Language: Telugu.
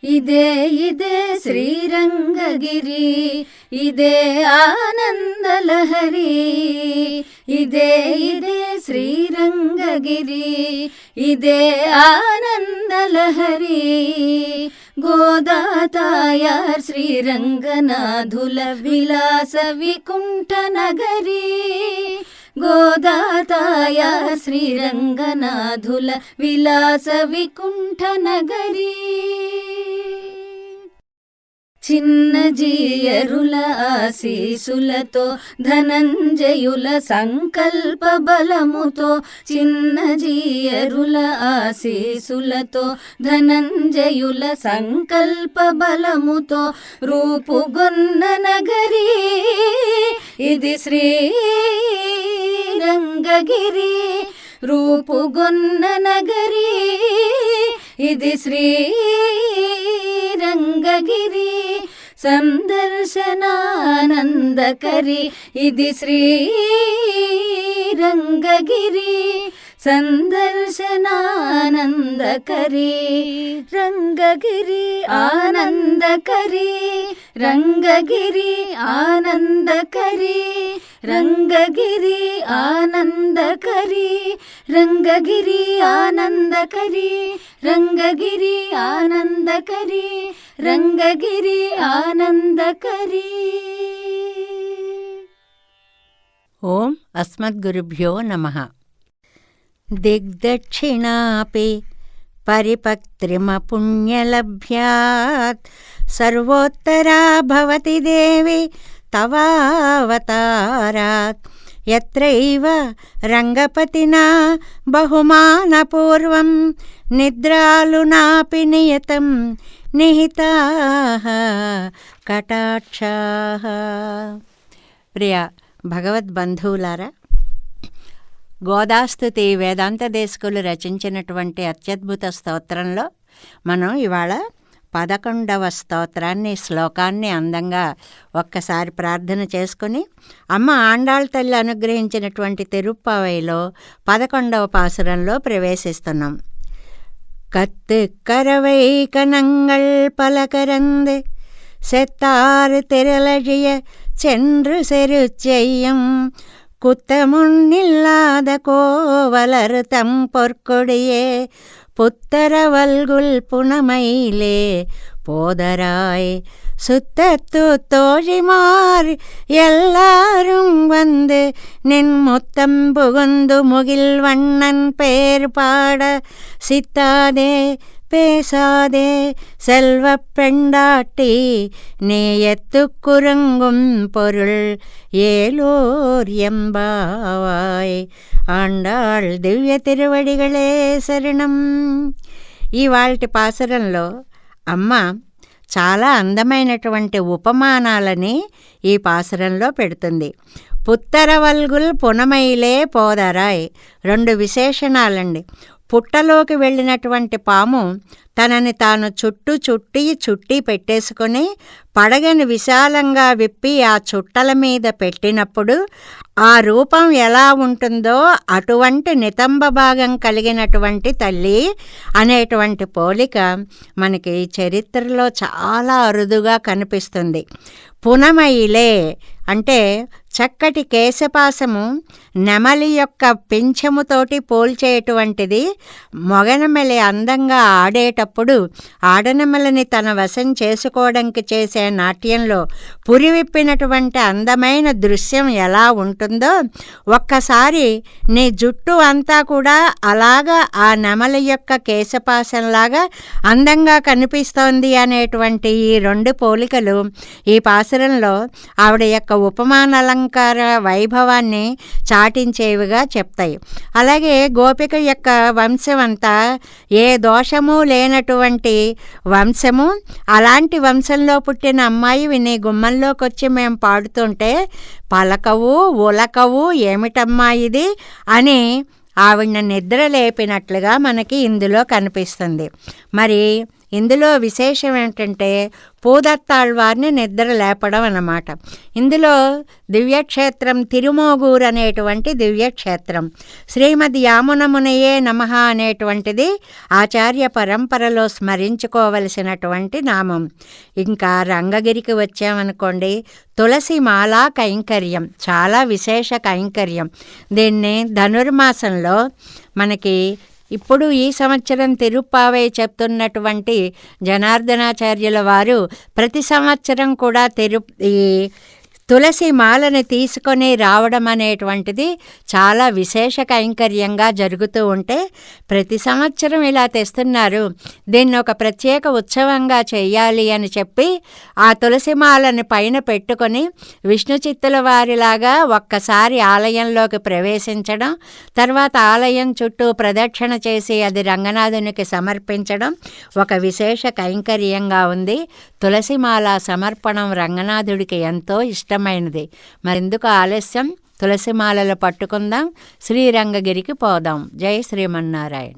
ఇదే ఇదే శ్రీరంగగిరి, ఇదే ఆనందలహరి. ఇదే ఇదే శ్రీరంగగిరి, ఇదే ఆనందలహరి. గోదాతాయార్ శ్రీరంగనాథుల విలాస వికుంఠ నగరి. గోదాతాయార్ శ్రీరంగనాథుల విలాస వికుంఠ నగరి. చిన్నజీయరుల ఆశీసులతో ధనంజయుల సంకల్ప బలముతో. చిన్నజీయరుల ఆశీసులతో ధనంజయుల సంకల్ప బలముతో రూపుగొన్న నగరి. ఇది శ్రీరంగగిరి, రూపుగొన్న నగరి. ఇది శ్రీరంగగిరి, సందర్శనానందకరి. ఇది శ్రీరంగగిరి, సందర్శనానందకరి. రంగగిరి ఆనందకరి, రంగగిరి ఆనందకరి. రంగగిరి ఆనందకరి, రంగగిరి ఆనందకరి. రంగగిరి ఆనందకరి, రంగగిరి ఆనందకరి. ఓం అస్మద్గురుభ్యో నమః. దిగ్దక్షిణాపి పరిపక్త్రిమపుణ్యలభ్యాత్ సర్వోత్తరా భవతి దేవి తవావతారాత్. యత్రైవ రంగపతినా బహుమానపూర్వం నిద్రాలునాపి నియతం నిహితాః కటాక్షాః. ప్రియ భగవద్బంధువులారా, గోదాస్తుతి వేదాంత దేశకులు రచించినటువంటి అత్యద్భుత స్తోత్రంలో మనం ఇవాళ 11వ స్తోత్రాన్ని, శ్లోకాన్ని అందంగా ఒక్కసారి ప్రార్థన చేసుకుని అమ్మ ఆండాళ్ తల్లి అనుగ్రహించినటువంటి తిరుప్పావైలో 11వ పాసురంలో ప్రవేశిస్తున్నాం. కత్తు కరవై కనంగళ్ పలకరందు செத்தாறு திரளழிய சென்று செருச்செய்யும் குத்தமுன்னில்லாத கோவலர் தம் பொற்கொடியே புத்தரவல்குல் புனமையிலே போதராய் சுத்தத்து தோழிமார் எல்லாரும் வந்து நின் முத்தம் புகுந்து முகில் வண்ணன் பேர் பாட சித்தாதே பேசாதே செல்வப் பெண்டாட்டி நேயத்து குரங்கும் பொருள் ஏலோர் எம்பாவாய். ఆండాళ్ దివ్య తిరువడిగళే శరణం. ఇవాల్టి పాసురంలో అమ్మ చాలా అందమైనటువంటి ఉపమానాలని ఈ పాసురంలో పెడుతుంది. పుత్తరవల్గుల్ పునమైలే పోదరాయ్, 2 విశేషణాలండి. పుట్టలోకి వెళ్ళినటువంటి పాము తనని తాను చుట్టి పెట్టేసుకొని పడగని విశాలంగా విప్పి ఆ చుట్టల మీద పెట్టినప్పుడు ఆ రూపం ఎలా ఉంటుందో అటువంటి నితంబ భాగం కలిగినటువంటి తల్లి అనేటువంటి పోలిక మనకి చరిత్రలో చాలా అరుదుగా కనిపిస్తుంది. పునమైలే అంటే చక్కటి కేశపాసము నెమలి యొక్క పింఛముతోటి పోల్చేటువంటిది. మొగనెమలి అందంగా ఆడేటప్పుడు ఆడనెమలిని తన వశం చేసుకోవడానికి చేసే నాట్యంలో పురివిప్పినటువంటి అందమైన దృశ్యం ఎలా ఉంటుందో ఒక్కసారి నీ జుట్టు అంతా కూడా అలాగా ఆ నెమలి యొక్క కేశపాసంలాగా అందంగా కనిపిస్తోంది అనేటువంటి ఈ 2 పోలికలు ఈ పాసురంలో ఆవిడ యొక్క ఉపమానాలంకార వైభవాన్ని చాటించేవిగా చెప్తాయి. అలాగే గోపిక యొక్క వంశం అంతా ఏ దోషము లేనటువంటి వంశము. అలాంటి వంశంలో పుట్టిన అమ్మాయి నీ గుమ్మంలోకి వచ్చి మేము పాడుతుంటే పలకవు ఉలకవు ఏమిటమ్మా ఇది అని ఆవిడ నిద్ర లేపినట్లుగా మనకి ఇందులో కనిపిస్తుంది. మరి ఇందులో విశేషం ఏంటంటే పూదత్తాళ్వారిని నిద్ర లేపడం అన్నమాట. ఇందులో దివ్యక్షేత్రం తిరుమోగూరు అనేటువంటి దివ్యక్షేత్రం, శ్రీమద్ యామునమునయే నమః అనేటువంటిది ఆచార్య పరంపరలో స్మరించుకోవలసినటువంటి నామం. ఇంకా రంగగిరికి వచ్చామనుకోండి, తులసిమాలా కైంకర్యం చాలా విశేష కైంకర్యం. దీన్ని ధనుర్మాసంలో మనకి ఇప్పుడు ఈ సంవత్సరం తిరుప్పావై చెప్తున్నటువంటి జనార్దనాచార్యుల వారు ప్రతి సంవత్సరం కూడా ఈ తులసి మాలని తీసుకొని రావడం అనేటువంటిది చాలా విశేష కైంకర్యంగా జరుగుతూ ఉంటే ప్రతి సంవత్సరం ఇలా తెస్తున్నారు. దీన్ని ఒక ప్రత్యేక ఉత్సవంగా చేయాలి అని చెప్పి ఆ తులసి మాలని పైన పెట్టుకొని విష్ణు చిత్తుల వారిలాగా ఒక్కసారి ఆలయంలోకి ప్రవేశించడం, తర్వాత ఆలయం చుట్టూ ప్రదక్షిణ చేసి అది రంగనాథునికి సమర్పించడం ఒక విశేష కైంకర్యంగా ఉంది. తులసిమాల సమర్పణం రంగనాథుడికి ఎంతో ఇష్టమైనది. మరెందుకు ఆలస్యం, తులసిమాలలు పట్టుకుందాం, శ్రీరంగగిరికి పోదాం. జై శ్రీమన్నారాయణ.